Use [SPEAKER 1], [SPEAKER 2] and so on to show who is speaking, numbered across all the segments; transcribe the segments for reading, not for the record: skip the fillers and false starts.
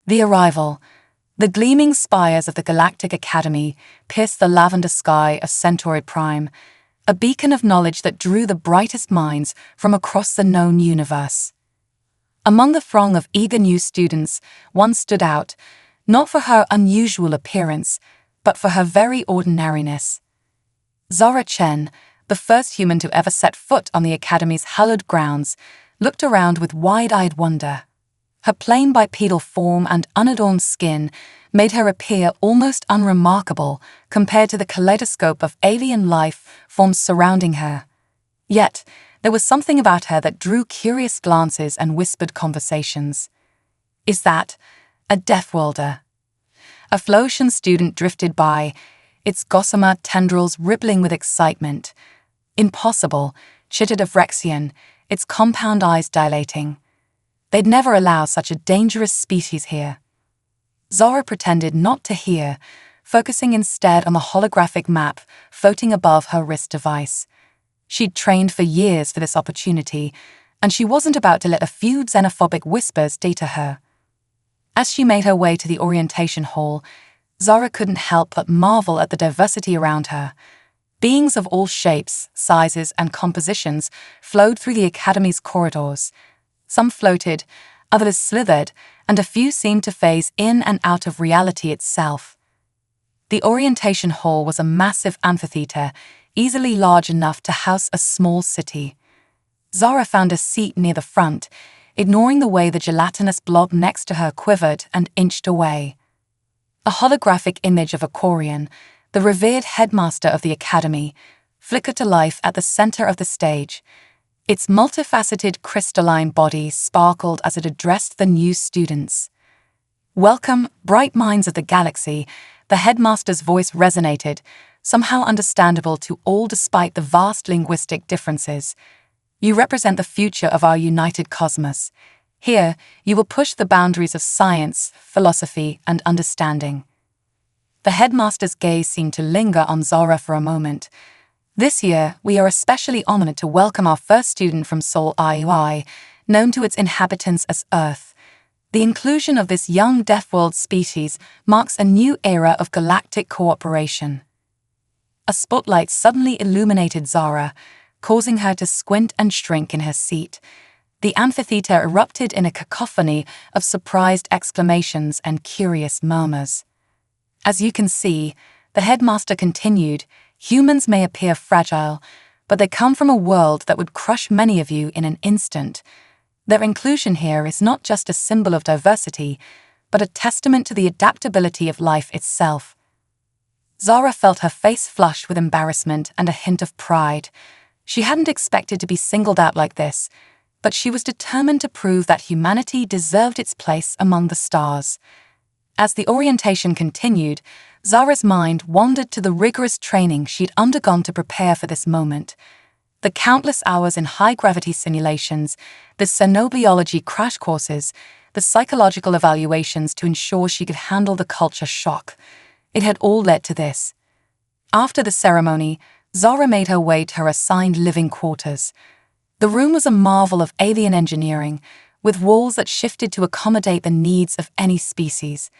[SPEAKER 1] The arrival. The gleaming spires of the Galactic Academy pierced the lavender sky of Centauri Prime, a beacon of knowledge that drew the brightest minds from across the known universe. Among the throng of eager new students, one stood out, not for her unusual appearance, but for her very ordinariness. Zara Chen, the first human to ever set foot on the Academy's hallowed grounds, looked around with wide-eyed wonder. Her plain bipedal form and unadorned skin made her appear almost unremarkable compared to the kaleidoscope of alien life forms surrounding her. Yet, there was something about her that drew curious glances and whispered conversations. Is that a Deathworlder? A Floetian student drifted by, its gossamer tendrils rippling with excitement. Impossible, chittered a Vrexian, its compound eyes dilating. They'd never allow such a dangerous species here. Zara pretended not to hear, focusing instead on the holographic map floating above her wrist device. She'd trained for years for this opportunity, and she wasn't about to let a few xenophobic whispers deter her. As she made her way to the orientation hall, Zara couldn't help but marvel at the diversity around her. Beings of all shapes, sizes, and compositions flowed through the Academy's corridors. Some floated, others slithered, and a few seemed to phase in and out of reality itself. The orientation hall was a massive amphitheater, easily large enough to house a small city. Zara found a seat near the front, ignoring the way the gelatinous blob next to her quivered and inched away. A holographic image of Akorian, the revered headmaster of the Academy, flickered to life at the center of the stage. Its multifaceted crystalline body sparkled as it addressed the new students. "Welcome, bright minds of the galaxy," the headmaster's voice resonated, somehow understandable to all despite the vast linguistic differences. "You represent the future of our united cosmos. Here, you will push the boundaries of science, philosophy, and understanding." The headmaster's gaze seemed to linger on Zara for a moment. "This year, we are especially honored to welcome our first student from Sol HFY, known to its inhabitants as Earth. The inclusion of this young Deathworld species marks a new era of galactic cooperation." A spotlight suddenly illuminated Zara, causing her to squint and shrink in her seat. The amphitheater erupted in a cacophony of surprised exclamations and curious murmurs. "As you can see," the headmaster continued, "humans may appear fragile, but they come from a world that would crush many of you in an instant. Their inclusion here is not just a symbol of diversity, but a testament to the adaptability of life itself." Zara felt her face flush with embarrassment and a hint of pride. She hadn't expected to be singled out like this, but she was determined to prove that humanity deserved its place among the stars. As the orientation continued, Zara's mind wandered to the rigorous training she'd undergone to prepare for this moment. The countless hours in high-gravity simulations, the xenobiology crash courses, the psychological evaluations to ensure she could handle the culture shock. It had all led to this. After the ceremony, Zara made her way to her assigned living quarters. The room was a marvel of alien engineering, with walls that shifted to accommodate the needs of any species.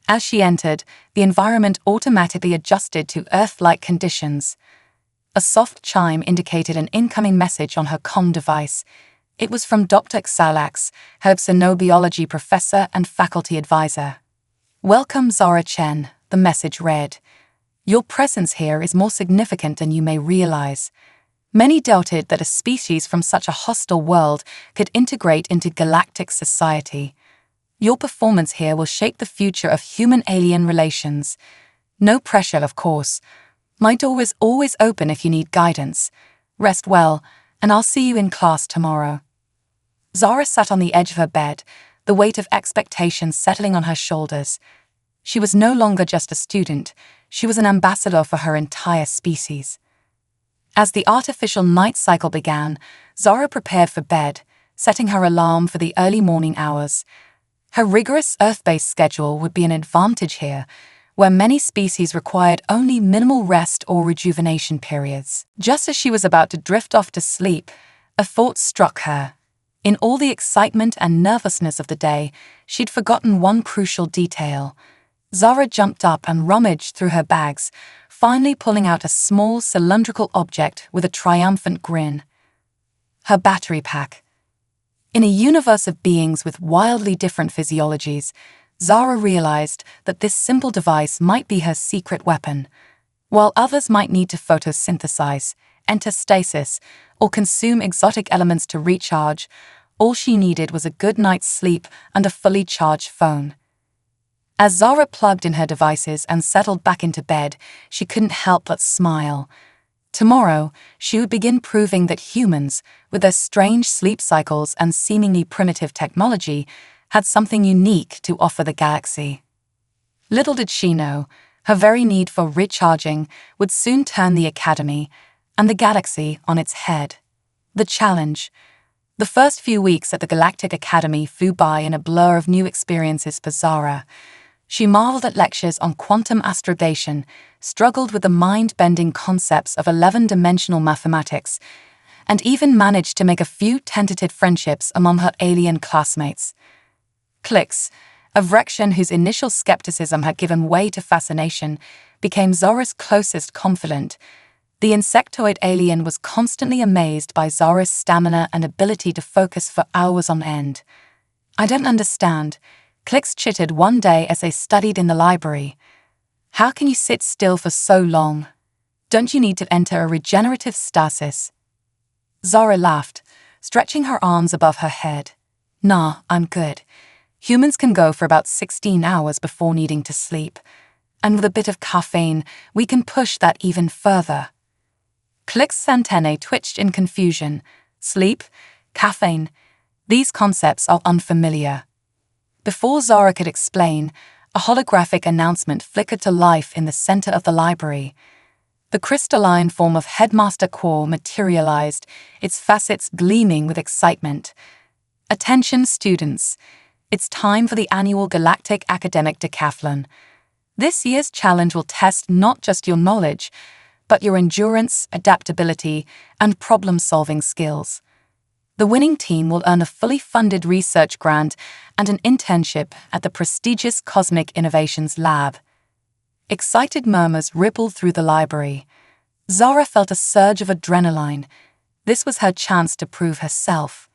[SPEAKER 1] As she entered, the environment automatically adjusted to Earth-like conditions. A soft chime indicated an incoming message on her comm device. It was from Dr. Xalax, her xenobiology professor and faculty advisor. "Welcome, Zara Chen," the message read. "Your presence here is more significant than you may realize. Many doubted that a species from such a hostile world could integrate into galactic society. Your performance here will shape the future of human-alien relations. No pressure, of course. My door is always open if you need guidance. Rest well, and I'll see you in class tomorrow." Zara sat on the edge of her bed, the weight of expectation settling on her shoulders. She was no longer just a student, she was an ambassador for her entire species. As the artificial night cycle began, Zara prepared for bed, setting her alarm for the early morning hours. Her rigorous Earth-based schedule would be an advantage here, where many species required only minimal rest or rejuvenation periods. Just as she was about to drift off to sleep, a thought struck her. In all the excitement and nervousness of the day, she'd forgotten one crucial detail. Zara jumped up and rummaged through her bags, finally pulling out a small cylindrical object with a triumphant grin. Her battery pack. In a universe of beings with wildly different physiologies, Zara realized that this simple device might be her secret weapon. While others might need to photosynthesize, enter stasis, or consume exotic elements to recharge, all she needed was a good night's sleep and a fully charged phone. As Zara plugged in her devices and settled back into bed, she couldn't help but smile. Tomorrow, she would begin proving that humans, with their strange sleep cycles and seemingly primitive technology, had something unique to offer the galaxy. Little did she know, her very need for recharging would soon turn the Academy and the galaxy on its head. The challenge. The first few weeks at the Galactic Academy flew by in a blur of new experiences for Zara. She marveled at lectures on quantum astrogation, struggled with the mind-bending concepts of 11-dimensional mathematics, and even managed to make a few tentative friendships among her alien classmates. Klix, a Vrexian whose initial skepticism had given way to fascination, became Zara's closest confidant. The insectoid alien was constantly amazed by Zara's stamina and ability to focus for hours on end. "I don't understand," Klix chittered one day as they studied in the library. "How can you sit still for so long? Don't you need to enter a regenerative stasis?" Zara laughed, stretching her arms above her head. "Nah, I'm good. Humans can go for about 16 hours before needing to sleep. And with a bit of caffeine, we can push that even further." Klix's antennae twitched in confusion. Sleep? Caffeine? These concepts are unfamiliar. Before Zara could explain, a holographic announcement flickered to life in the center of the library. The crystalline form of Headmaster Quor materialized, its facets gleaming with excitement. "Attention, students. It's time for the annual Galactic Academic Decathlon. This year's challenge will test not just your knowledge, but your endurance, adaptability, and problem-solving skills. The winning team will earn a fully funded research grant and an internship at the prestigious Cosmic Innovations Lab." Excited murmurs rippled through the library. Zara felt a surge of adrenaline. This was her chance to prove herself.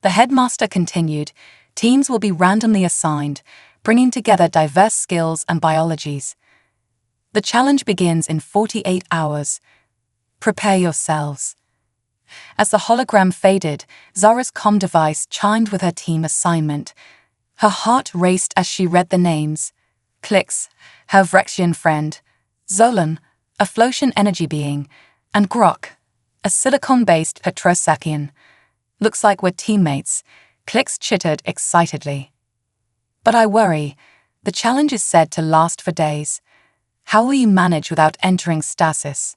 [SPEAKER 1] The headmaster continued, "Teams will be randomly assigned, bringing together diverse skills and biologies. The challenge begins in 48 hours. Prepare yourselves." As the hologram faded, Zara's comm device chimed with her team assignment. Her heart raced as she read the names. Klix, her Vrexian friend; Zolan, a Floatian energy being; and Grok, a silicon-based Petrosakian. "Looks like we're teammates," Klix chittered excitedly. "But I worry. The challenge is said to last for days. How will you manage without entering stasis?"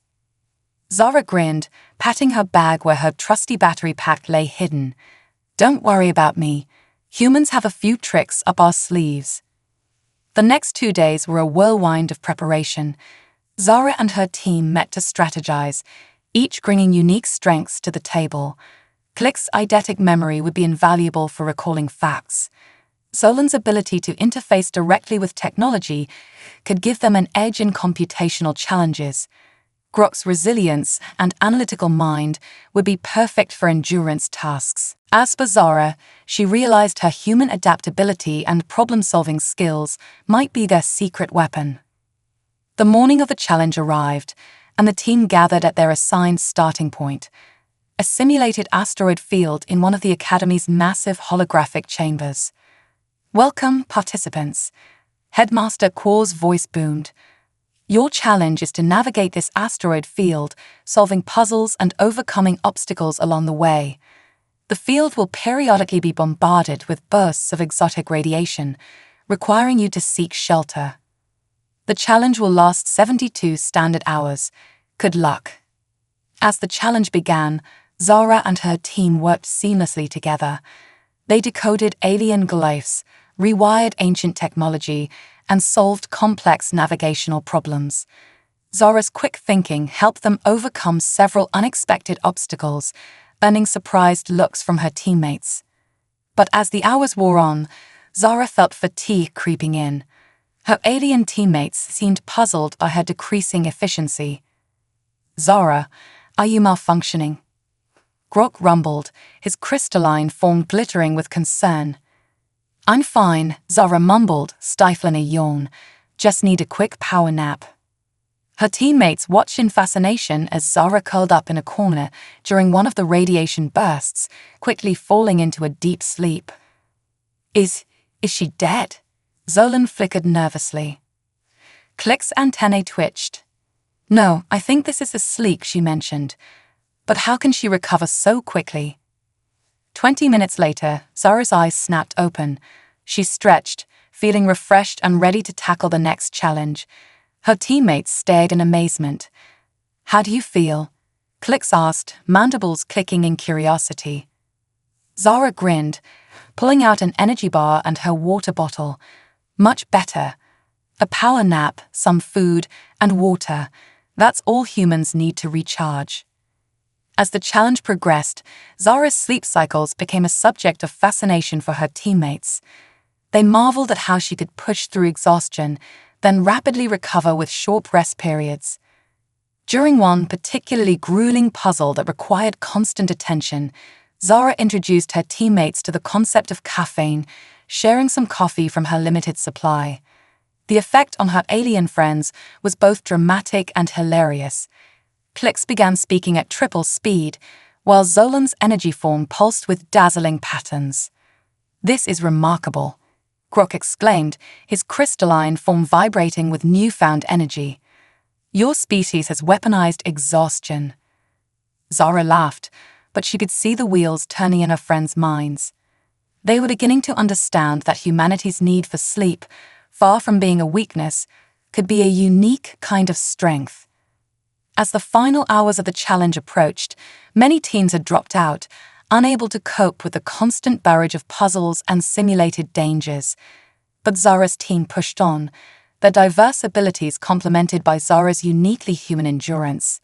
[SPEAKER 1] Zara grinned, patting her bag where her trusty battery pack lay hidden. "Don't worry about me. Humans have a few tricks up our sleeves." The next 2 days were a whirlwind of preparation. Zara and her team met to strategize, each bringing unique strengths to the table. Klix's eidetic memory would be invaluable for recalling facts. Zolan's ability to interface directly with technology could give them an edge in computational challenges. Grok's resilience and analytical mind would be perfect for endurance tasks. As for Zara, she realized her human adaptability and problem-solving skills might be their secret weapon. The morning of the challenge arrived, and the team gathered at their assigned starting point, a simulated asteroid field in one of the Academy's massive holographic chambers. "Welcome, participants," Headmaster Quor's voice boomed. "Your challenge is to navigate this asteroid field, solving puzzles and overcoming obstacles along the way. The field will periodically be bombarded with bursts of exotic radiation, requiring you to seek shelter. The challenge will last 72 standard hours. Good luck." As the challenge began, Zara and her team worked seamlessly together. They decoded alien glyphs, rewired ancient technology, and solved complex navigational problems. Zara's quick thinking helped them overcome several unexpected obstacles, earning surprised looks from her teammates. But as the hours wore on, Zara felt fatigue creeping in. Her alien teammates seemed puzzled by her decreasing efficiency. "Zara, are you malfunctioning?" Grok rumbled, his crystalline form glittering with concern. "I'm fine," Zara mumbled, stifling a yawn. "Just need a quick power nap." Her teammates watched in fascination as Zara curled up in a corner during one of the radiation bursts, quickly falling into a deep sleep. Is she dead?" Zolan flickered nervously. Click's antennae twitched. "No, I think this is a sleek," she mentioned. "But how can she recover so quickly?" 20 minutes later, Zara's eyes snapped open. She stretched, feeling refreshed and ready to tackle the next challenge. Her teammates stared in amazement. "How do you feel?" Clix asked, mandibles clicking in curiosity. Zara grinned, pulling out an energy bar and her water bottle. "Much better. A power nap, some food, and water. That's all humans need to recharge." As the challenge progressed, Zara's sleep cycles became a subject of fascination for her teammates. They marveled at how she could push through exhaustion, then rapidly recover with short rest periods. During one particularly grueling puzzle that required constant attention, Zara introduced her teammates to the concept of caffeine, sharing some coffee from her limited supply. The effect on her alien friends was both dramatic and hilarious. Clix began speaking at triple speed, while Zolan's energy form pulsed with dazzling patterns. "This is remarkable," Grok exclaimed, his crystalline form vibrating with newfound energy. "Your species has weaponized exhaustion." Zara laughed, but she could see the wheels turning in her friends' minds. They were beginning to understand that humanity's need for sleep, far from being a weakness, could be a unique kind of strength. As the final hours of the challenge approached, many teens had dropped out, unable to cope with the constant barrage of puzzles and simulated dangers. But Zara's team pushed on, their diverse abilities complemented by Zara's uniquely human endurance.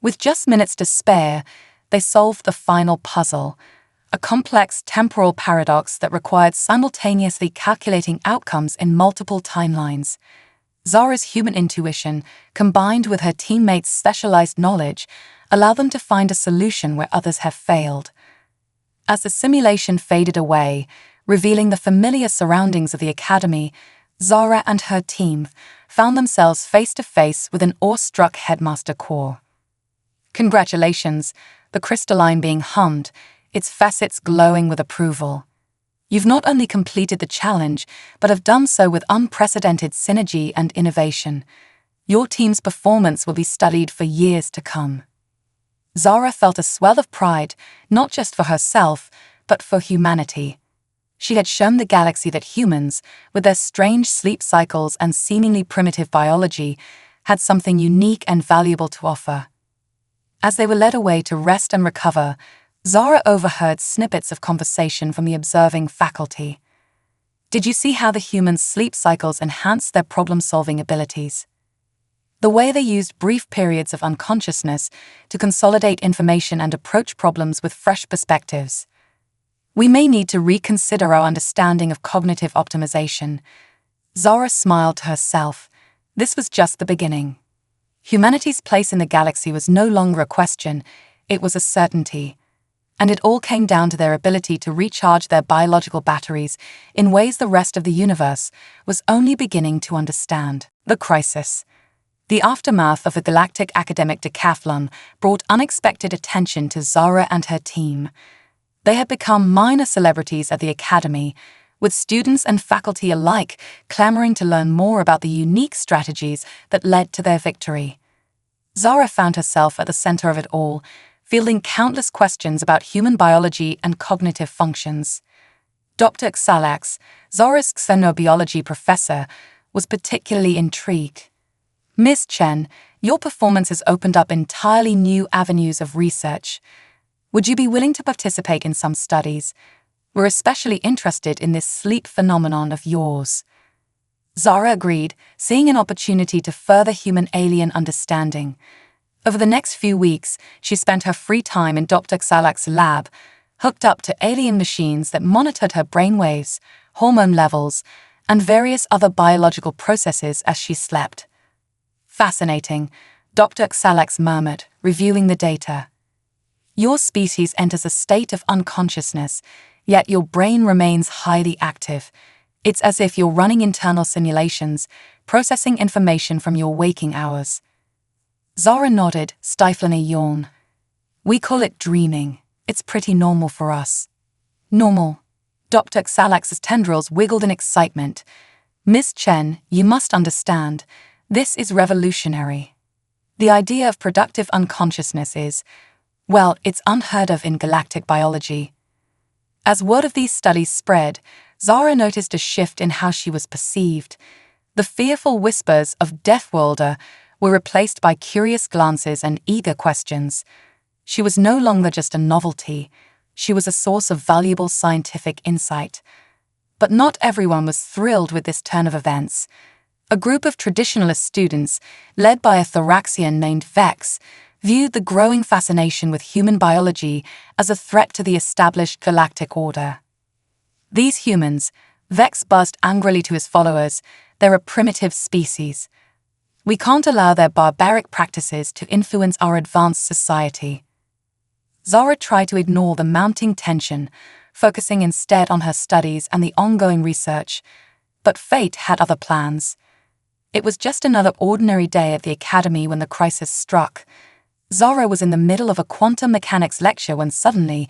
[SPEAKER 1] With just minutes to spare, they solved the final puzzle, a complex temporal paradox that required simultaneously calculating outcomes in multiple timelines. Zara's human intuition, combined with her teammates' specialized knowledge, allowed them to find a solution where others have failed. As the simulation faded away, revealing the familiar surroundings of the academy, Zara and her team found themselves face to face with an awestruck headmaster corps. "Congratulations," the crystalline being hummed, its facets glowing with approval. "You've not only completed the challenge, but have done so with unprecedented synergy and innovation. Your team's performance will be studied for years to come." Zara felt a swell of pride, not just for herself, but for humanity. She had shown the galaxy that humans, with their strange sleep cycles and seemingly primitive biology, had something unique and valuable to offer. As they were led away to rest and recover, Zara overheard snippets of conversation from the observing faculty. "Did you see how the humans' sleep cycles enhanced their problem-solving abilities? The way they used brief periods of unconsciousness to consolidate information and approach problems with fresh perspectives. We may need to reconsider our understanding of cognitive optimization." Zara smiled to herself. This was just the beginning. Humanity's place in the galaxy was no longer a question, it was a certainty. And it all came down to their ability to recharge their biological batteries in ways the rest of the universe was only beginning to understand. The crisis. The aftermath of the galactic academic decathlon brought unexpected attention to Zara and her team. They had become minor celebrities at the academy, with students and faculty alike clamoring to learn more about the unique strategies that led to their victory. Zara found herself at the center of it all, fielding countless questions about human biology and cognitive functions. Dr. Xalax, Zara's xenobiology professor, was particularly intrigued. "Miss Chen, your performance has opened up entirely new avenues of research. Would you be willing to participate in some studies? We're especially interested in this sleep phenomenon of yours." Zara agreed, seeing an opportunity to further human-alien understanding. Over the next few weeks, she spent her free time in Dr. Xalak's lab, hooked up to alien machines that monitored her brainwaves, hormone levels, and various other biological processes as she slept. Fascinating, Dr. Xalak murmured, reviewing the data. Your species enters a state of unconsciousness, yet your brain remains highly active. It's as if you're running internal simulations, processing information from your waking hours. Zara nodded, stifling a yawn. We call it dreaming. It's pretty normal for us. Normal. Dr. Xalak's tendrils wiggled in excitement. Miss Chen, you must understand, this is revolutionary. The idea of productive unconsciousness is, well, it's unheard of in galactic biology. As word of these studies spread, Zara noticed a shift in how she was perceived. The fearful whispers of Deathworlder were replaced by curious glances and eager questions. She was no longer just a novelty. She was a source of valuable scientific insight. But not everyone was thrilled with this turn of events. A group of traditionalist students, led by a Thoraxian named Vex, viewed the growing fascination with human biology as a threat to the established galactic order. These humans, Vex buzzed angrily to his followers, they're a primitive species. We can't allow their barbaric practices to influence our advanced society. Zara tried to ignore the mounting tension, focusing instead on her studies and the ongoing research. But fate had other plans. It was just another ordinary day at the academy when the crisis struck. Zara was in the middle of a quantum mechanics lecture when suddenly,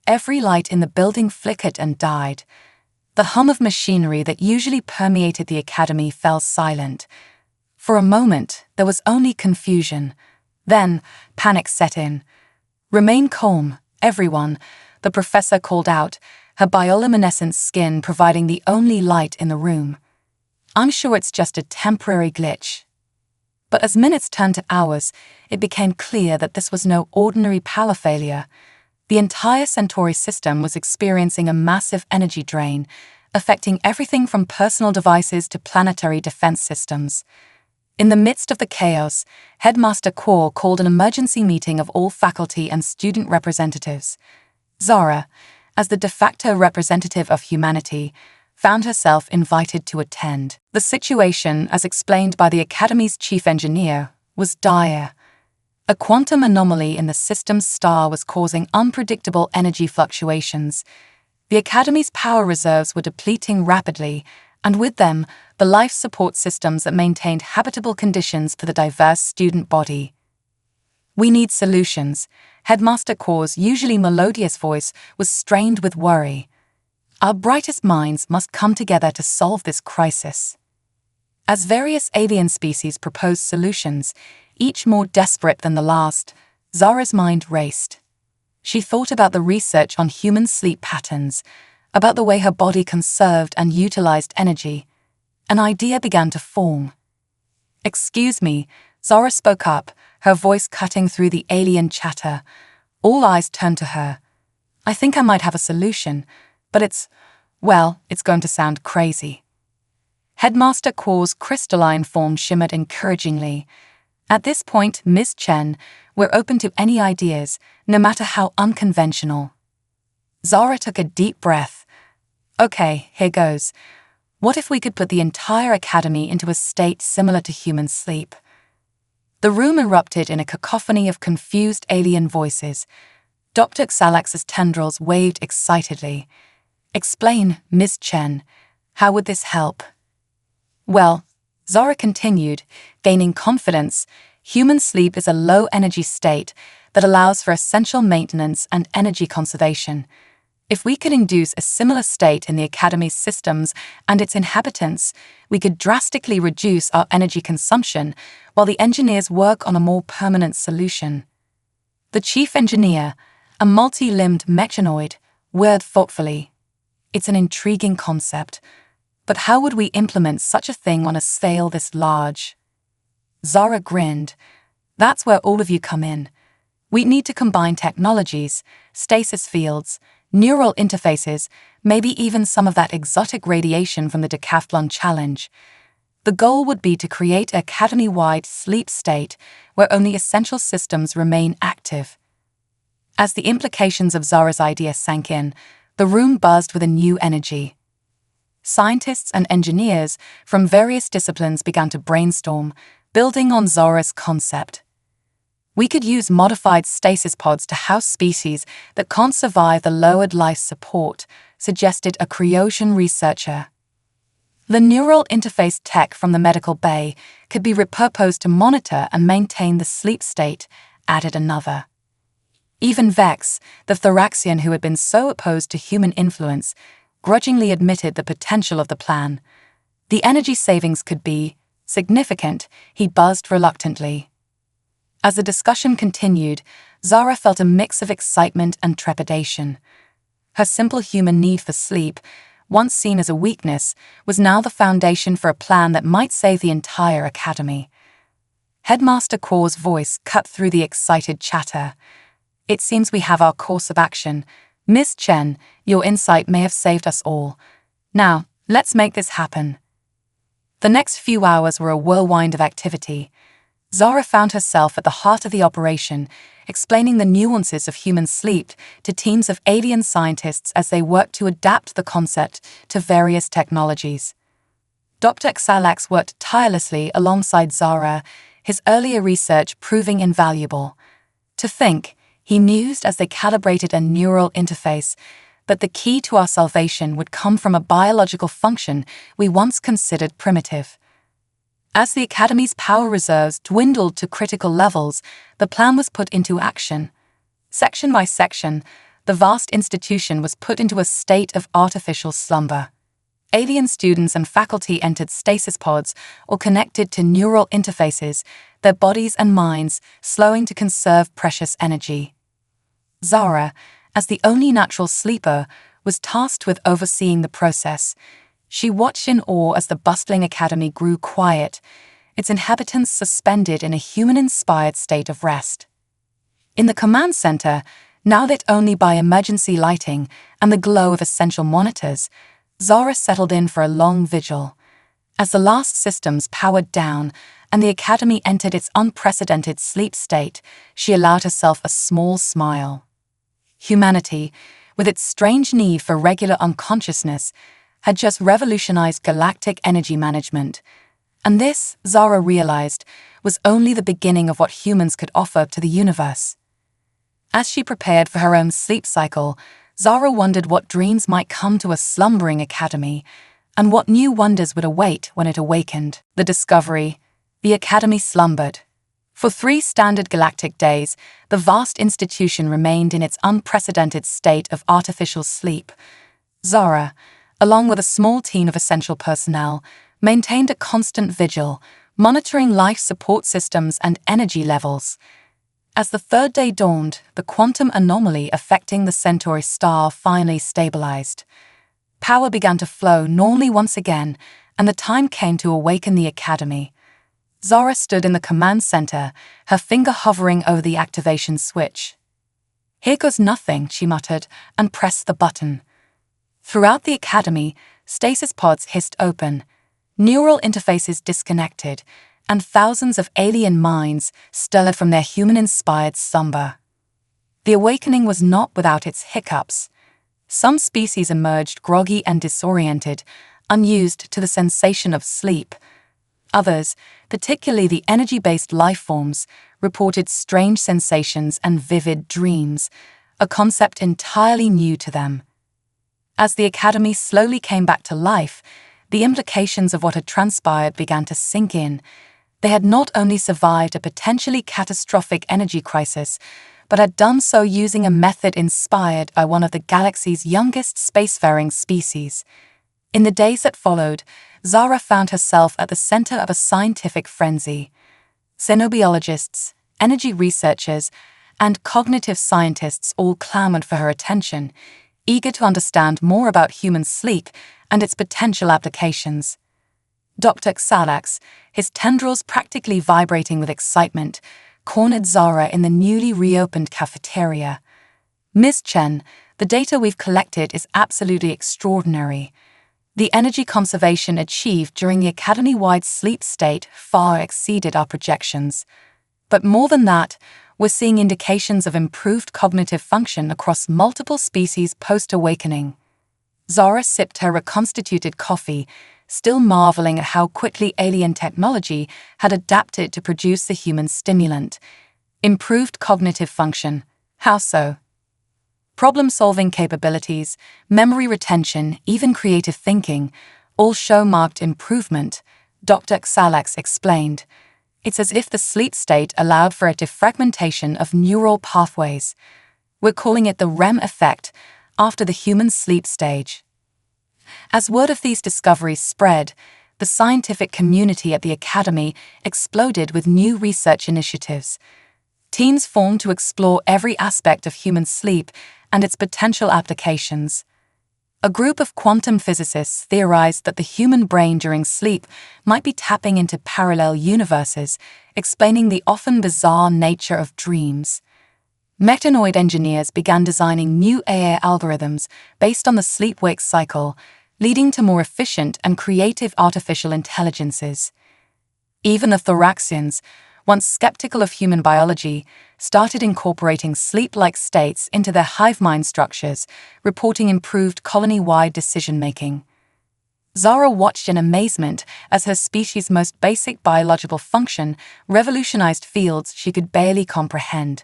[SPEAKER 1] every light in the building flickered and died. The hum of machinery that usually permeated the academy fell silent. For a moment, there was only confusion. Then, panic set in. Remain calm, everyone, the professor called out, her bioluminescent skin providing the only light in the room. I'm sure it's just a temporary glitch. But as minutes turned to hours, it became clear that this was no ordinary power failure. The entire Centauri system was experiencing a massive energy drain, affecting everything from personal devices to planetary defense systems. In the midst of the chaos, Headmaster Kaur called an emergency meeting of all faculty and student representatives. Zara, as the de facto representative of humanity, found herself invited to attend. The situation, as explained by the Academy's chief engineer, was dire. A quantum anomaly in the system's star was causing unpredictable energy fluctuations. The Academy's power reserves were depleting rapidly, and with them, the life support systems that maintained habitable conditions for the diverse student body. We need solutions. Headmaster Kaur's usually melodious voice was strained with worry. Our brightest minds must come together to solve this crisis. As various alien species proposed solutions, each more desperate than the last, Zara's mind raced. She thought about the research on human sleep patterns, about the way her body conserved and utilized energy. An idea began to form. Excuse me, Zara spoke up, her voice cutting through the alien chatter. All eyes turned to her. I think I might have a solution, but it's going to sound crazy. Headmaster Kaur's crystalline form shimmered encouragingly. At this point, Miss Chen, we're open to any ideas, no matter how unconventional. Zara took a deep breath. Okay, here goes. What if we could put the entire academy into a state similar to human sleep? The room erupted in a cacophony of confused alien voices. Dr. Xalak's tendrils waved excitedly. Explain, Miss Chen. How would this help? Well, Zara continued, gaining confidence, human sleep is a low-energy state that allows for essential maintenance and energy conservation. If we could induce a similar state in the Academy's systems and its inhabitants, we could drastically reduce our energy consumption while the engineers work on a more permanent solution. The chief engineer, a multi-limbed mechanoid, whirred thoughtfully. It's an intriguing concept, but how would we implement such a thing on a scale this large? Zara grinned. That's where all of you come in. We need to combine technologies, stasis fields, neural interfaces, maybe even some of that exotic radiation from the Decathlon Challenge. The goal would be to create an academy-wide sleep state where only essential systems remain active. As the implications of Zara's idea sank in, the room buzzed with a new energy. Scientists and engineers from various disciplines began to brainstorm, building on Zara's concept. We could use modified stasis pods to house species that can't survive the lowered life support, suggested a cryogen researcher. The neural interface tech from the medical bay could be repurposed to monitor and maintain the sleep state, added another. Even Vex, the Thoraxian who had been so opposed to human influence, grudgingly admitted the potential of the plan. The energy savings could be significant, he buzzed reluctantly. As the discussion continued, Zara felt a mix of excitement and trepidation. Her simple human need for sleep, once seen as a weakness, was now the foundation for a plan that might save the entire academy. Headmaster Kor's voice cut through the excited chatter. It seems we have our course of action. Miss Chen, your insight may have saved us all. Now, let's make this happen. The next few hours were a whirlwind of activity. Zara found herself at the heart of the operation, explaining the nuances of human sleep to teams of alien scientists as they worked to adapt the concept to various technologies. Dr. Xalax worked tirelessly alongside Zara, his earlier research proving invaluable. To think, he mused as they calibrated a neural interface, but the key to our salvation would come from a biological function we once considered primitive. As the Academy's power reserves dwindled to critical levels, the plan was put into action. Section by section, the vast institution was put into a state of artificial slumber. Alien students and faculty entered stasis pods or connected to neural interfaces, their bodies and minds slowing to conserve precious energy. Zara, as the only natural sleeper, was tasked with overseeing the process. She watched in awe as the bustling academy grew quiet, its inhabitants suspended in a human-inspired state of rest. In the command center, now lit only by emergency lighting and the glow of essential monitors, Zara settled in for a long vigil. As the last systems powered down and the academy entered its unprecedented sleep state, she allowed herself a small smile. Humanity, with its strange need for regular unconsciousness, had just revolutionized galactic energy management. And this, Zara realized, was only the beginning of what humans could offer to the universe. As she prepared for her own sleep cycle, Zara wondered what dreams might come to a slumbering academy, and what new wonders would await when it awakened. The discovery: the academy slumbered. For 3 standard galactic days, the vast institution remained in its unprecedented state of artificial sleep. Zara, along with a small team of essential personnel, maintained a constant vigil, monitoring life support systems and energy levels. As the 3rd day dawned, the quantum anomaly affecting the Centauri star finally stabilized. Power began to flow normally once again, and the time came to awaken the academy. Zara stood in the command center, her finger hovering over the activation switch. "Here goes nothing," she muttered, and pressed the button. Throughout the academy, stasis pods hissed open, neural interfaces disconnected, and thousands of alien minds stirred from their human-inspired slumber. The awakening was not without its hiccups. Some species emerged groggy and disoriented, unused to the sensation of sleep. Others, particularly the energy-based life forms, reported strange sensations and vivid dreams, a concept entirely new to them. As the academy slowly came back to life, the implications of what had transpired began to sink in. They had not only survived a potentially catastrophic energy crisis, but had done so using a method inspired by one of the galaxy's youngest spacefaring species. In the days that followed, Zara found herself at the center of a scientific frenzy. Xenobiologists, energy researchers, and cognitive scientists all clamored for her attention, eager to understand more about human sleep and its potential applications. Dr. Xalax, his tendrils practically vibrating with excitement, cornered Zara in the newly reopened cafeteria. "Miss Chen, the data we've collected is absolutely extraordinary. The energy conservation achieved during the academy-wide sleep state far exceeded our projections. But more than that, we're seeing indications of improved cognitive function across multiple species post-awakening. Zara sipped her reconstituted coffee, still marveling at how quickly alien technology had adapted to produce the human stimulant. Improved cognitive function. How so? Problem-solving capabilities, memory retention, even creative thinking, all show marked improvement, Dr. Xalax explained. It's as if the sleep state allowed for a defragmentation of neural pathways. We're calling it the REM effect, after the human sleep stage. As word of these discoveries spread, the scientific community at the Academy exploded with new research initiatives. Teams formed to explore every aspect of human sleep and its potential applications. A group of quantum physicists theorized that the human brain during sleep might be tapping into parallel universes, explaining the often bizarre nature of dreams. Mechanoid engineers began designing new AI algorithms based on the sleep-wake cycle, leading to more efficient and creative artificial intelligences. Even the Thoraxians, once skeptical of human biology, started incorporating sleep-like states into their hive mind structures, reporting improved colony-wide decision-making. Zara watched in amazement as her species' most basic biological function revolutionized fields she could barely comprehend.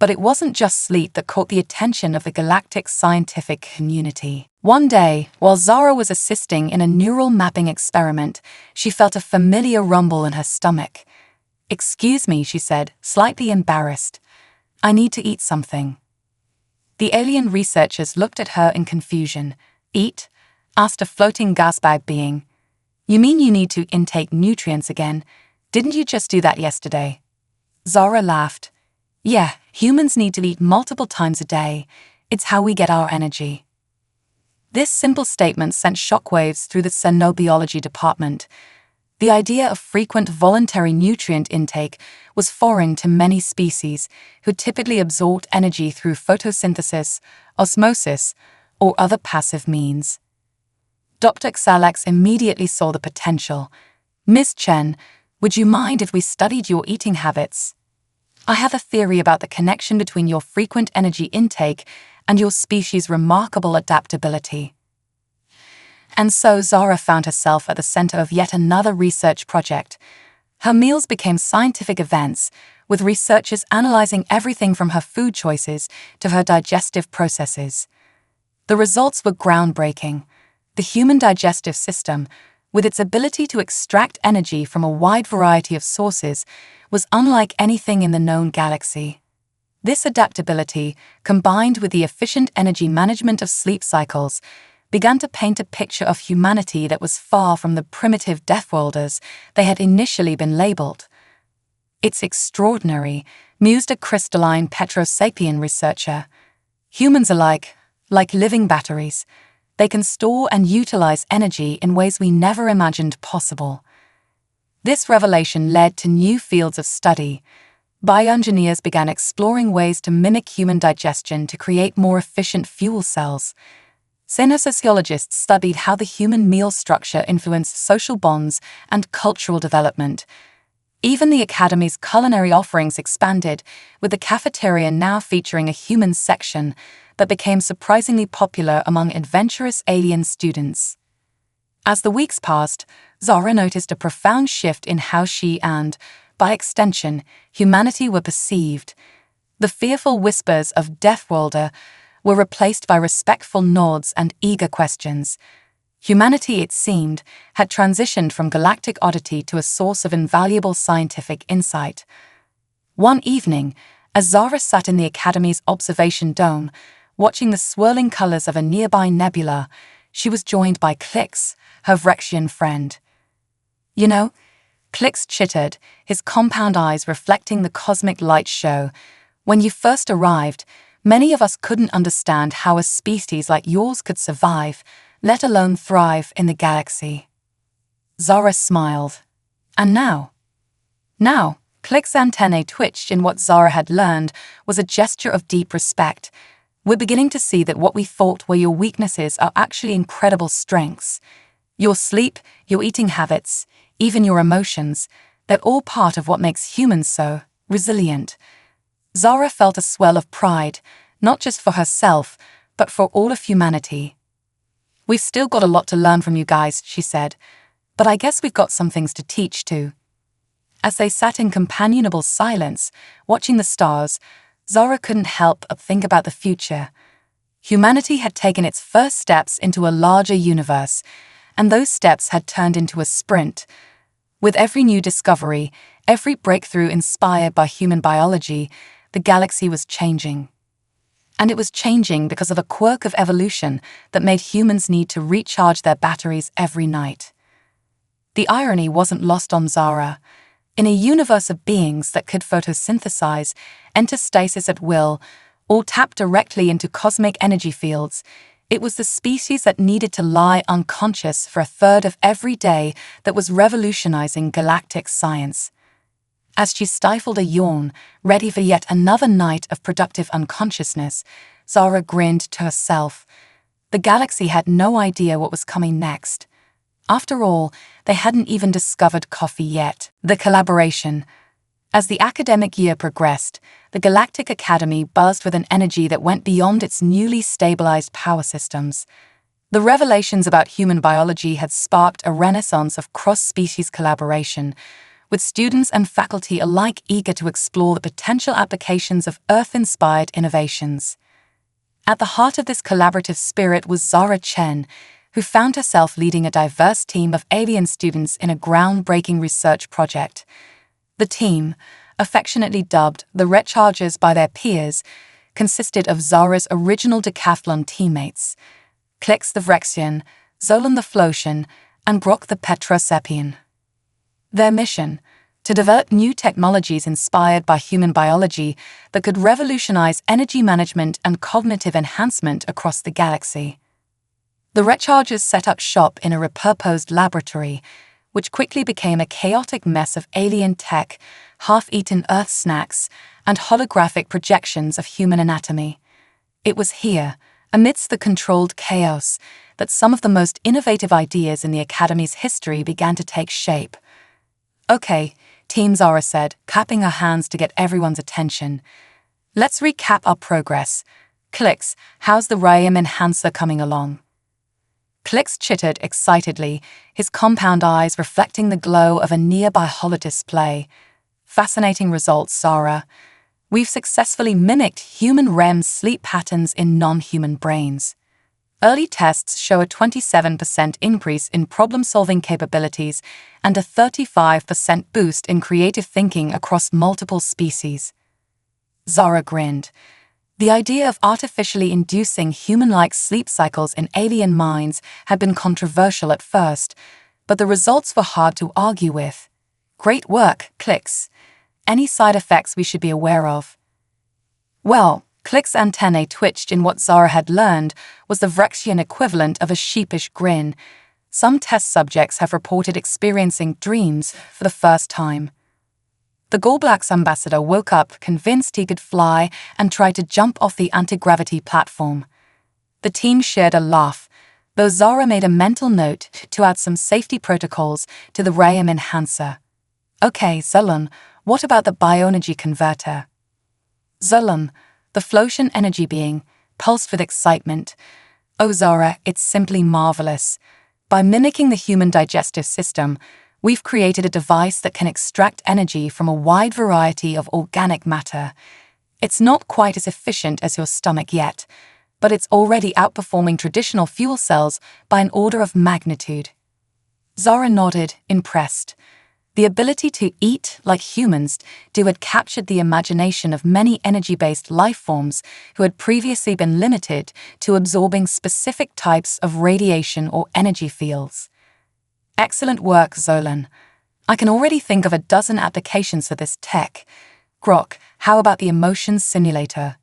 [SPEAKER 1] But it wasn't just sleep that caught the attention of the galactic scientific community. One day, while Zara was assisting in a neural mapping experiment, she felt a familiar rumble in her stomach. "Excuse me," she said, slightly embarrassed. "I need to eat something." The alien researchers looked at her in confusion. "Eat?" asked a floating gasbag being. "You mean you need to intake nutrients again? Didn't you just do that yesterday?" Zara laughed. "Yeah, humans need to eat multiple times a day. It's how we get our energy." This simple statement sent shockwaves through the xenobiology department. The idea of frequent voluntary nutrient intake was foreign to many species who typically absorbed energy through photosynthesis, osmosis, or other passive means. Dr. Xalax immediately saw the potential. "Ms. Chen, would you mind if we studied your eating habits? I have a theory about the connection between your frequent energy intake and your species' remarkable adaptability." And so Zara found herself at the center of yet another research project. Her meals became scientific events, with researchers analyzing everything from her food choices to her digestive processes. The results were groundbreaking. The human digestive system, with its ability to extract energy from a wide variety of sources, was unlike anything in the known galaxy. This adaptability, combined with the efficient energy management of sleep cycles, began to paint a picture of humanity that was far from the primitive Deathworlders they had initially been labeled. "It's extraordinary," mused a crystalline Petrosapien researcher. "Humans are like living batteries. They can store and utilize energy in ways we never imagined possible." This revelation led to new fields of study. Bioengineers began exploring ways to mimic human digestion to create more efficient fuel cells. Xenosociologists studied how the human meal structure influenced social bonds and cultural development. Even the Academy's culinary offerings expanded, with the cafeteria now featuring a human section that became surprisingly popular among adventurous alien students. As the weeks passed, Zara noticed a profound shift in how she and, by extension, humanity were perceived. The fearful whispers of Deathworlder were replaced by respectful nods and eager questions. Humanity, it seemed, had transitioned from galactic oddity to a source of invaluable scientific insight. One evening, as Zara sat in the Academy's observation dome, watching the swirling colors of a nearby nebula, she was joined by Klix, her Vrexian friend. "You know," Klix chittered, his compound eyes reflecting the cosmic light show, "when you first arrived, many of us couldn't understand how a species like yours could survive, let alone thrive in the galaxy." Zara smiled. "And now?" Now, Klix's antennae twitched in what Zara had learned was a gesture of deep respect. "We're beginning to see that what we thought were your weaknesses are actually incredible strengths. Your sleep, your eating habits, even your emotions, they're all part of what makes humans so resilient. Zara felt a swell of pride, not just for herself, but for all of humanity. "We've still got a lot to learn from you guys," she said, "but I guess we've got some things to teach too." As they sat in companionable silence, watching the stars, Zara couldn't help but think about the future. Humanity had taken its first steps into a larger universe, and those steps had turned into a sprint. With every new discovery, every breakthrough inspired by human biology, the galaxy was changing. And it was changing because of a quirk of evolution that made humans need to recharge their batteries every night. The irony wasn't lost on Zara. In a universe of beings that could photosynthesize, enter stasis at will, or tap directly into cosmic energy fields, it was the species that needed to lie unconscious for a third of every day that was revolutionizing galactic science. As she stifled a yawn, ready for yet another night of productive unconsciousness, Zara grinned to herself. The galaxy had no idea what was coming next. After all, they hadn't even discovered coffee yet. The collaboration. As the academic year progressed, the Galactic Academy buzzed with an energy that went beyond its newly stabilized power systems. The revelations about human biology had sparked a renaissance of cross-species collaboration, with students and faculty alike eager to explore the potential applications of Earth-inspired innovations. At the heart of this collaborative spirit was Zara Chen, who found herself leading a diverse team of alien students in a groundbreaking research project. The team, affectionately dubbed the Rechargers by their peers, consisted of Zara's original decathlon teammates, Klix the Vrexian, Zolan the Flotian, and Grok the Petrosepian. Their mission: to develop new technologies inspired by human biology that could revolutionize energy management and cognitive enhancement across the galaxy. The Rechargers set up shop in a repurposed laboratory, which quickly became a chaotic mess of alien tech, half-eaten Earth snacks, and holographic projections of human anatomy. It was here, amidst the controlled chaos, that some of the most innovative ideas in the Academy's history began to take shape. "Okay," Team Zara said, clapping her hands to get everyone's attention. "Let's recap our progress. Klix, how's the Rayam enhancer coming along?" Klix chittered excitedly, his compound eyes reflecting the glow of a nearby holodisplay. "Fascinating results, Zara. We've successfully mimicked human REM sleep patterns in non-human brains. Early tests show a 27% increase in problem-solving capabilities and a 35% boost in creative thinking across multiple species." Zara grinned. The idea of artificially inducing human-like sleep cycles in alien minds had been controversial at first, but the results were hard to argue with. "Great work, Klix. Any side effects we should be aware of?" Well, Klix's antennae twitched in what Zara had learned was the Vrexian equivalent of a sheepish grin. Some test subjects have reported experiencing dreams for the first time. The Gallblack's ambassador woke up convinced he could fly and tried to jump off the anti-gravity platform. The team shared a laugh, though Zara made a mental note to add some safety protocols to the Rayam enhancer. "Okay, Zolan, what about the bioenergy converter?" Zolan, the Flotian energy being, pulsed with excitement. "Oh, Zara, it's simply marvelous. By mimicking the human digestive system, we've created a device that can extract energy from a wide variety of organic matter. It's not quite as efficient as your stomach yet, but it's already outperforming traditional fuel cells by an order of magnitude." Zara nodded, impressed. The ability to eat like humans had captured the imagination of many energy-based life forms who had previously been limited to absorbing specific types of radiation or energy fields. "Excellent work, Zolan. I can already think of a dozen applications for this tech. Grok, how about the emotions simulator?"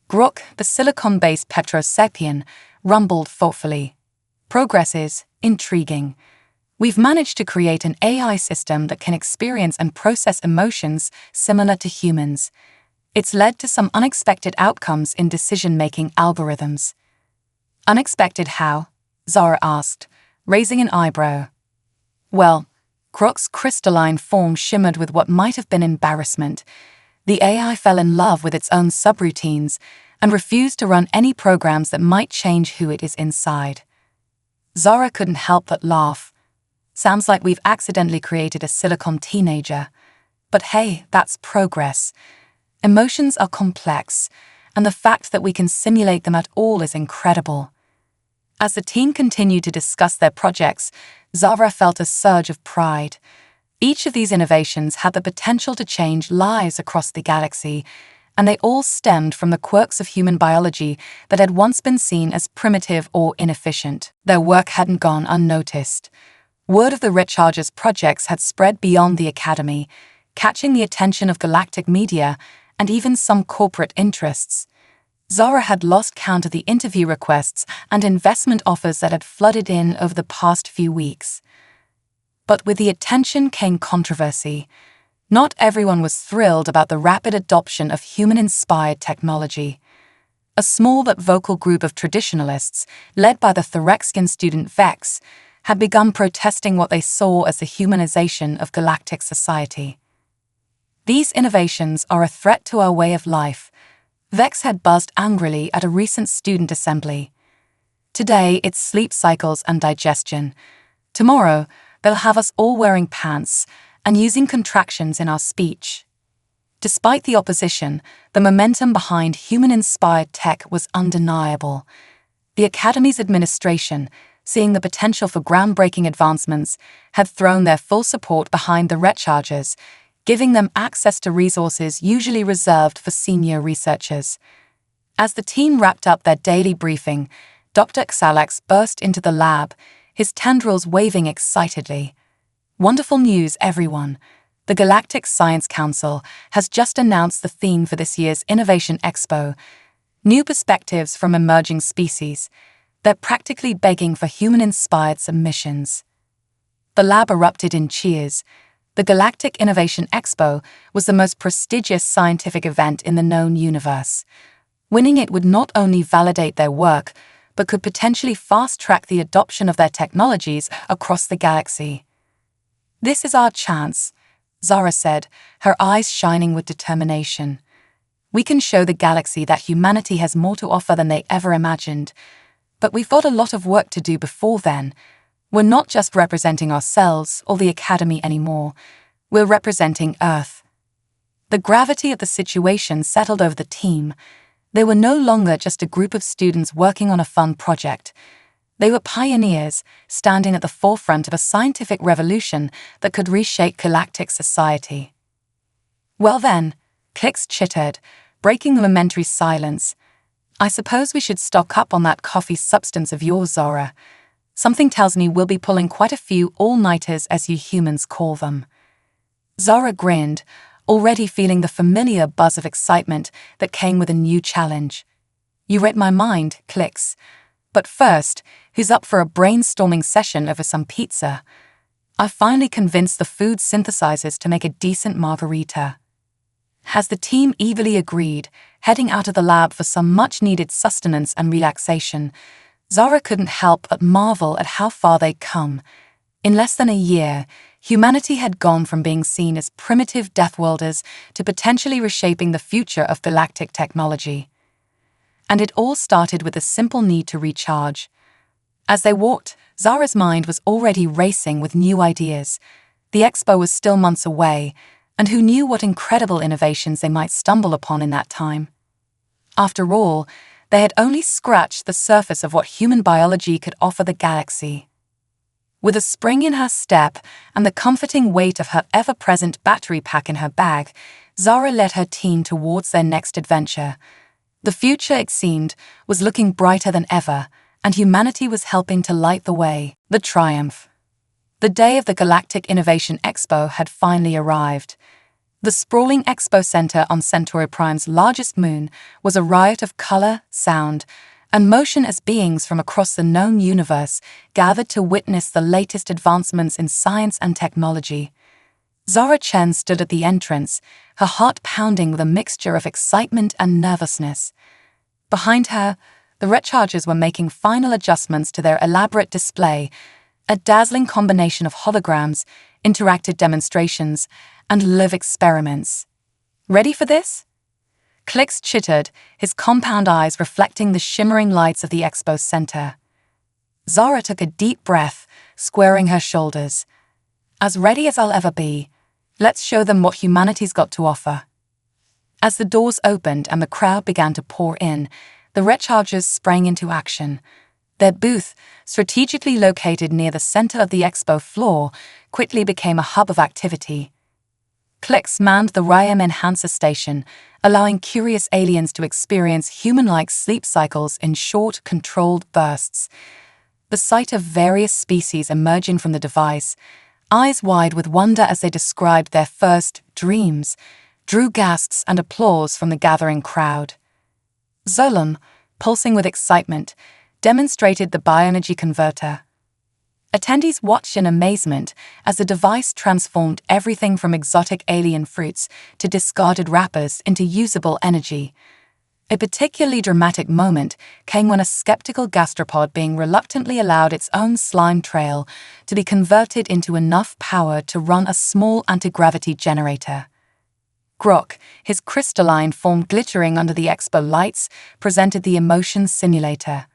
[SPEAKER 1] Grok, the silicon-based Petrosepian, rumbled thoughtfully. "Progress is intriguing. We've managed to create an AI system that can experience and process emotions similar to humans. It's led to some unexpected outcomes in decision-making algorithms." "Unexpected how?" Zara asked, raising an eyebrow. Well, Krok's crystalline form shimmered with what might have been embarrassment. The AI fell in love with its own subroutines and refused to run any programs that might change who it is inside. Zara couldn't help but laugh. Sounds like we've accidentally created a silicon teenager. But hey, that's progress. Emotions are complex, and the fact that we can simulate them at all is incredible. As the team continued to discuss their projects, Zara felt a surge of pride. Each of these innovations had the potential to change lives across the galaxy, and they all stemmed from the quirks of human biology that had once been seen as primitive or inefficient. Their work hadn't gone unnoticed. Word of the Recharger's projects had spread beyond the Academy, catching the attention of galactic media and even some corporate interests. Zara had lost count of the interview requests and investment offers that had flooded in over the past few weeks. But with the attention came controversy. Not everyone was thrilled about the rapid adoption of human-inspired technology. A small but vocal group of traditionalists, led by the Thorexian student Vex, had begun protesting what they saw as the humanization of galactic society. These innovations are a threat to our way of life, Vex had buzzed angrily at a recent student assembly. Today, it's sleep cycles and digestion. Tomorrow, they'll have us all wearing pants and using contractions in our speech. Despite the opposition, the momentum behind human-inspired tech was undeniable. The Academy's administration, seeing the potential for groundbreaking advancements, had thrown their full support behind the Rechargers, giving them access to resources usually reserved for senior researchers. As the team wrapped up their daily briefing, Dr. Xalax burst into the lab, his tendrils waving excitedly. Wonderful news, everyone. The Galactic Science Council has just announced the theme for this year's Innovation Expo, New Perspectives from Emerging Species. They're practically begging for human-inspired submissions. The lab erupted in cheers. The Galactic Innovation Expo was the most prestigious scientific event in the known universe. Winning it would not only validate their work, but could potentially fast-track the adoption of their technologies across the galaxy. "This is our chance," Zara said, her eyes shining with determination. "We can show the galaxy that humanity has more to offer than they ever imagined. But we've got a lot of work to do before then. We're not just representing ourselves or the Academy anymore. We're representing Earth." The gravity of the situation settled over the team. They were no longer just a group of students working on a fun project. They were pioneers, standing at the forefront of a scientific revolution that could reshape galactic society. "Well then," Clix chittered, breaking the momentary silence, "I suppose we should stock up on that coffee substance of yours, Zara. Something tells me we'll be pulling quite a few all-nighters, as you humans call them." Zara grinned, already feeling the familiar buzz of excitement that came with a new challenge. "You read my mind, Clix. But first, who's up for a brainstorming session over some pizza? I finally convinced the food synthesizers to make a decent margarita." As the team eagerly agreed, heading out of the lab for some much-needed sustenance and relaxation, Zara couldn't help but marvel at how far they'd come. In less than a year, humanity had gone from being seen as primitive Deathworlders to potentially reshaping the future of galactic technology. And it all started with a simple need to recharge. As they walked, Zara's mind was already racing with new ideas. The expo was still months away, and who knew what incredible innovations they might stumble upon in that time. After all, they had only scratched the surface of what human biology could offer the galaxy. With a spring in her step and the comforting weight of her ever-present battery pack in her bag, Zara led her team towards their next adventure. The future, it seemed, was looking brighter than ever, and humanity was helping to light the way. The triumph. The day of the Galactic Innovation Expo had finally arrived. The sprawling expo center on Centauri Prime's largest moon was a riot of color, sound, and motion as beings from across the known universe gathered to witness the latest advancements in science and technology. Zara Chen stood at the entrance, her heart pounding with a mixture of excitement and nervousness. Behind her, the Rechargers were making final adjustments to their elaborate display, a dazzling combination of holograms, interactive demonstrations, and live experiments. Ready for this? Clix chittered, his compound eyes reflecting the shimmering lights of the expo center. Zara took a deep breath, squaring her shoulders. As ready as I'll ever be, let's show them what humanity's got to offer. As the doors opened and the crowd began to pour in, the Rechargers sprang into action. Their booth, strategically located near the center of the expo floor, quickly became a hub of activity. Clix manned the Ryam Enhancer station, allowing curious aliens to experience human-like sleep cycles in short, controlled bursts. The sight of various species emerging from the device, eyes wide with wonder as they described their first dreams, drew gasps and applause from the gathering crowd. Zolam, pulsing with excitement, demonstrated the bioenergy converter. Attendees watched in amazement as the device transformed everything from exotic alien fruits to discarded wrappers into usable energy. A particularly dramatic moment came when a skeptical gastropod being reluctantly allowed its own slime trail to be converted into enough power to run a small anti-gravity generator. Grok, his crystalline form glittering under the expo lights, presented the emotion simulator.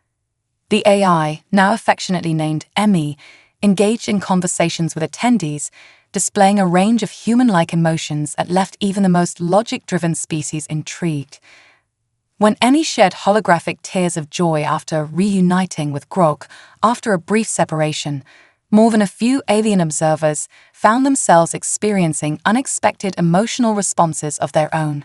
[SPEAKER 1] The AI, now affectionately named Emmy, engaged in conversations with attendees, displaying a range of human-like emotions that left even the most logic-driven species intrigued. When Emmy shared holographic tears of joy after reuniting with Grok after a brief separation, more than a few alien observers found themselves experiencing unexpected emotional responses of their own.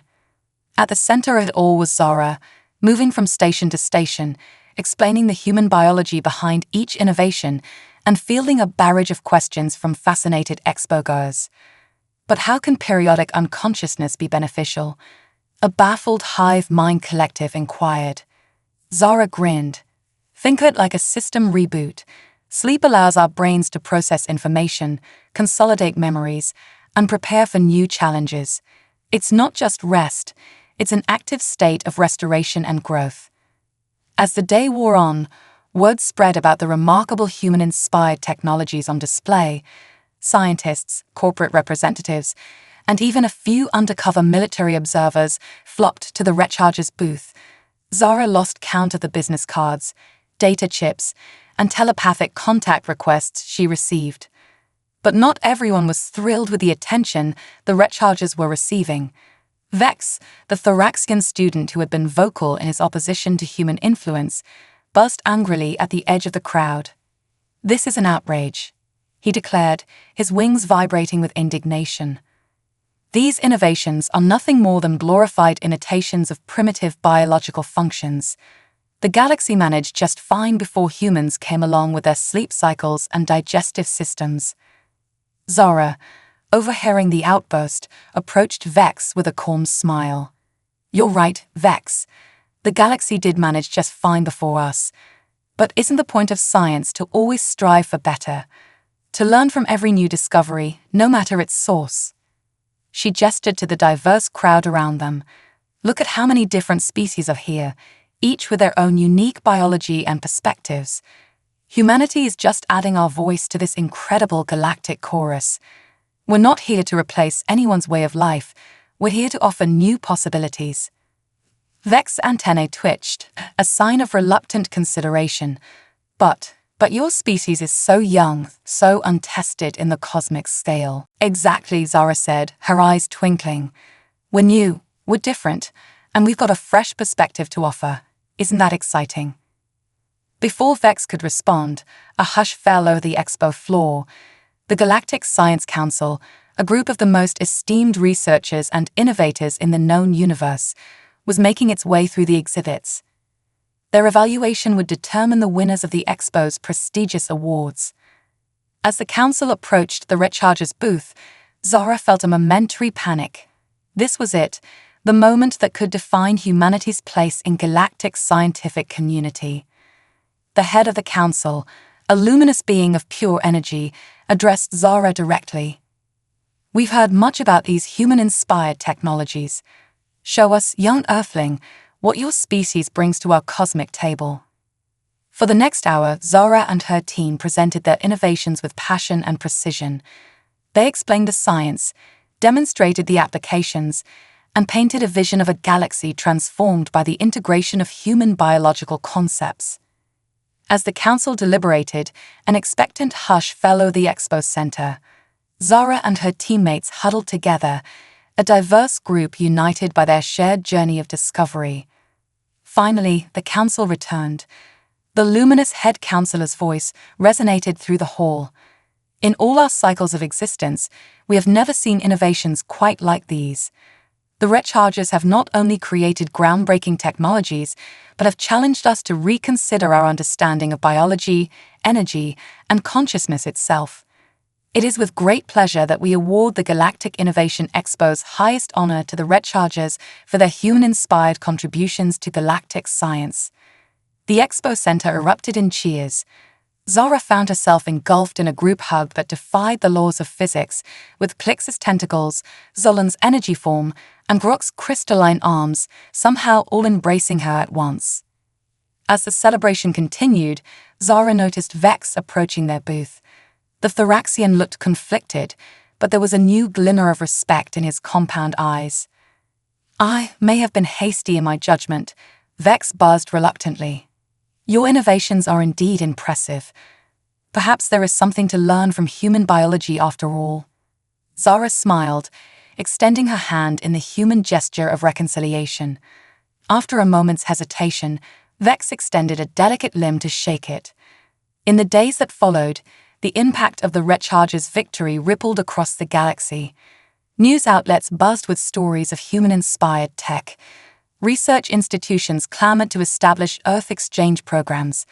[SPEAKER 1] At the center of it all was Zara, moving from station to station, explaining the human biology behind each innovation and fielding a barrage of questions from fascinated expo-goers. But how can periodic unconsciousness be beneficial? A baffled hive mind collective inquired. Zara grinned. Think of it like a system reboot. Sleep allows our brains to process information, consolidate memories, and prepare for new challenges. It's not just rest, it's an active state of restoration and growth. As the day wore on, word spread about the remarkable human-inspired technologies on display. Scientists, corporate representatives, and even a few undercover military observers flocked to the Rechargers booth. Zara lost count of the business cards, data chips, and telepathic contact requests she received. But not everyone was thrilled with the attention the Rechargers were receiving. Vex, the Thoraxian student who had been vocal in his opposition to human influence, buzzed angrily at the edge of the crowd. "This is an outrage," he declared, his wings vibrating with indignation. "These innovations are nothing more than glorified imitations of primitive biological functions. The galaxy managed just fine before humans came along with their sleep cycles and digestive systems." Zara, overhearing the outburst, approached Vex with a calm smile. "You're right, Vex. The galaxy did manage just fine before us. But isn't the point of science to always strive for better? To learn from every new discovery, no matter its source?" She gestured to the diverse crowd around them. "Look at how many different species are here, each with their own unique biology and perspectives. Humanity is just adding our voice to this incredible galactic chorus. We're not here to replace anyone's way of life. We're here to offer new possibilities." Vex's antennae twitched, a sign of reluctant consideration. But your species is so young, so untested in the cosmic scale." "Exactly," Zara said, her eyes twinkling. "We're new, we're different, and we've got a fresh perspective to offer. Isn't that exciting?" Before Vex could respond, a hush fell over the expo floor. The Galactic Science Council, a group of the most esteemed researchers and innovators in the known universe, was making its way through the exhibits. Their evaluation would determine the winners of the expo's prestigious awards. As the council approached the Rechargers booth, Zara felt a momentary panic. This was it, the moment that could define humanity's place in galactic scientific community. The head of the council, a luminous being of pure energy, addressed Zara directly. "We've heard much about these human-inspired technologies. Show us, young Earthling, what your species brings to our cosmic table." For the next hour, Zara and her team presented their innovations with passion and precision. They explained the science, demonstrated the applications, and painted a vision of a galaxy transformed by the integration of human biological concepts. As the council deliberated, an expectant hush fell over the expo center. Zara and her teammates huddled together, a diverse group united by their shared journey of discovery. Finally, the council returned. The luminous head counselor's voice resonated through the hall. In all our cycles of existence, we have never seen innovations quite like these. The rechargers have not only created groundbreaking technologies, but have challenged us to reconsider our understanding of biology, energy, and consciousness itself. It is with great pleasure that we award the Galactic Innovation Expo's highest honor to the rechargers for their human-inspired contributions to galactic science. The Expo Center erupted in cheers. Zara found herself engulfed in a group hug that defied the laws of physics, with Clix's tentacles, Zolan's energy form, and Grok's crystalline arms somehow all embracing her at once. As the celebration continued, Zara noticed Vex approaching their booth. The Thoraxian looked conflicted, but there was a new glimmer of respect in his compound eyes. "I may have been hasty in my judgment," Vex buzzed reluctantly. "Your innovations are indeed impressive. Perhaps there is something to learn from human biology after all." Zara smiled, extending her hand in the human gesture of reconciliation. After a moment's hesitation, Vex extended a delicate limb to shake it. In the days that followed, the impact of the recharger's victory rippled across the galaxy. News outlets buzzed with stories of human-inspired tech. Research institutions clamored to establish Earth exchange programs.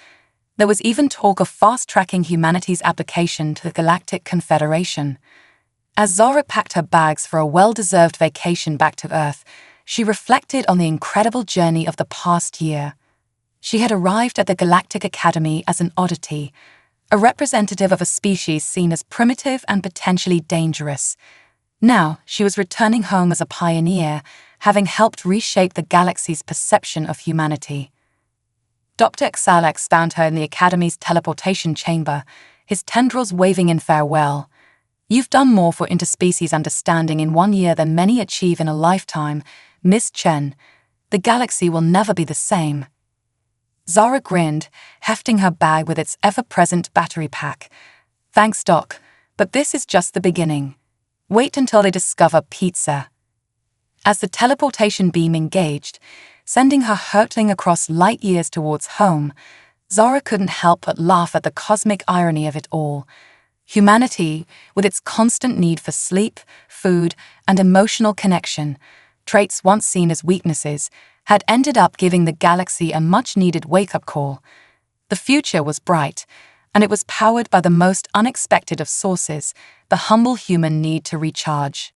[SPEAKER 1] There was even talk of fast-tracking humanity's application to the Galactic Confederation. As Zara packed her bags for a well-deserved vacation back to Earth, she reflected on the incredible journey of the past year. She had arrived at the Galactic Academy as an oddity, a representative of a species seen as primitive and potentially dangerous. Now, she was returning home as a pioneer, having helped reshape the galaxy's perception of humanity. Dr. Xalax found her in the Academy's teleportation chamber, his tendrils waving in farewell. "You've done more for interspecies understanding in 1 year than many achieve in a lifetime, Miss Chen. The galaxy will never be the same." Zara grinned, hefting her bag with its ever-present battery pack. "Thanks, Doc, but this is just the beginning. Wait until they discover pizza." As the teleportation beam engaged, sending her hurtling across light years towards home, Zara couldn't help but laugh at the cosmic irony of it all. Humanity, with its constant need for sleep, food, and emotional connection, traits once seen as weaknesses, had ended up giving the galaxy a much-needed wake-up call. The future was bright, and it was powered by the most unexpected of sources, the humble human need to recharge.